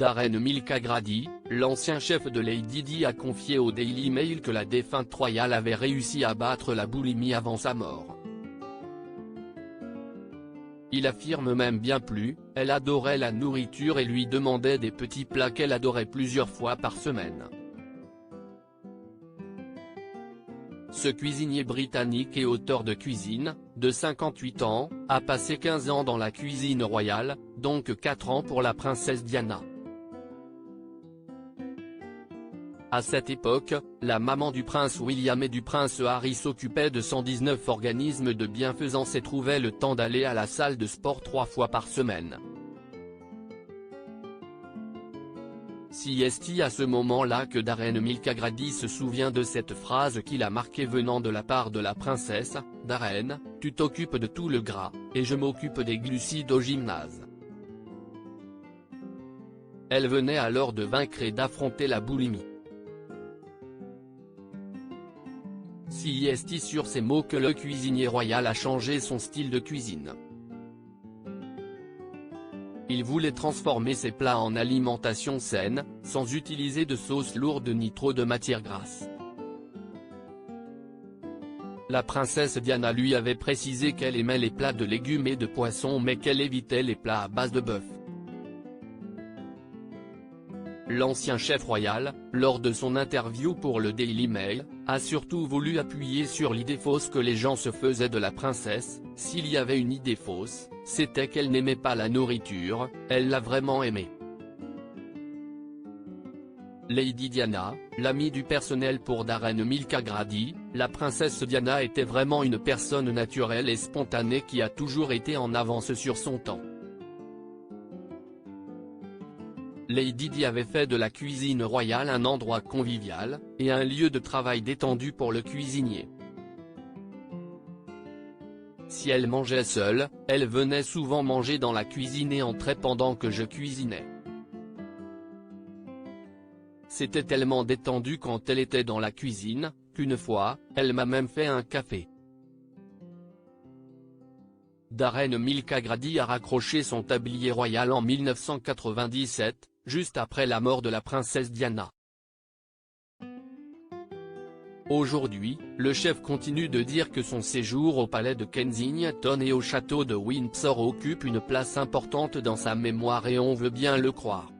Darren Milka Grady, l'ancien chef de Lady Di, a confié au Daily Mail que la défunte royale avait réussi à battre la boulimie avant sa mort. Il affirme même bien plus, elle adorait la nourriture et lui demandait des petits plats qu'elle adorait plusieurs fois par semaine. Ce cuisinier britannique et auteur de cuisine, de 58 ans, a passé 15 ans dans la cuisine royale, donc 4 ans pour la princesse Diana. À cette époque, la maman du prince William et du prince Harry s'occupait de 119 organismes de bienfaisance et trouvait le temps d'aller à la salle de sport 3 fois par semaine. C'est à ce moment-là que Darren Milka Grady se souvient de cette phrase qu'il a marquée venant de la part de la princesse: « Darren, tu t'occupes de tout le gras, et je m'occupe des glucides au gymnase ». Elle venait alors de vaincre et d'affronter la boulimie. C'est sur ces mots que le cuisinier royal a changé son style de cuisine. Il voulait transformer ses plats en alimentation saine, sans utiliser de sauce lourde ni trop de matière grasse. La princesse Diana lui avait précisé qu'elle aimait les plats de légumes et de poissons mais qu'elle évitait les plats à base de bœuf. L'ancien chef royal, lors de son interview pour le Daily Mail, a surtout voulu appuyer sur l'idée fausse que les gens se faisaient de la princesse. S'il y avait une idée fausse, c'était qu'elle n'aimait pas la nourriture, elle l'a vraiment aimée. Lady Diana, l'amie du personnel pour Darren Milka Grady, la princesse Diana était vraiment une personne naturelle et spontanée qui a toujours été en avance sur son temps. Lady Di avait fait de la cuisine royale un endroit convivial, et un lieu de travail détendu pour le cuisinier. Si elle mangeait seule, elle venait souvent manger dans la cuisine et entrait pendant que je cuisinais. C'était tellement détendu quand elle était dans la cuisine, qu'une fois, elle m'a même fait un café. Darren Milka Grady a raccroché son tablier royal en 1997, juste après la mort de la princesse Diana. Aujourd'hui, le chef continue de dire que son séjour au palais de Kensington et au château de Windsor occupe une place importante dans sa mémoire et on veut bien le croire.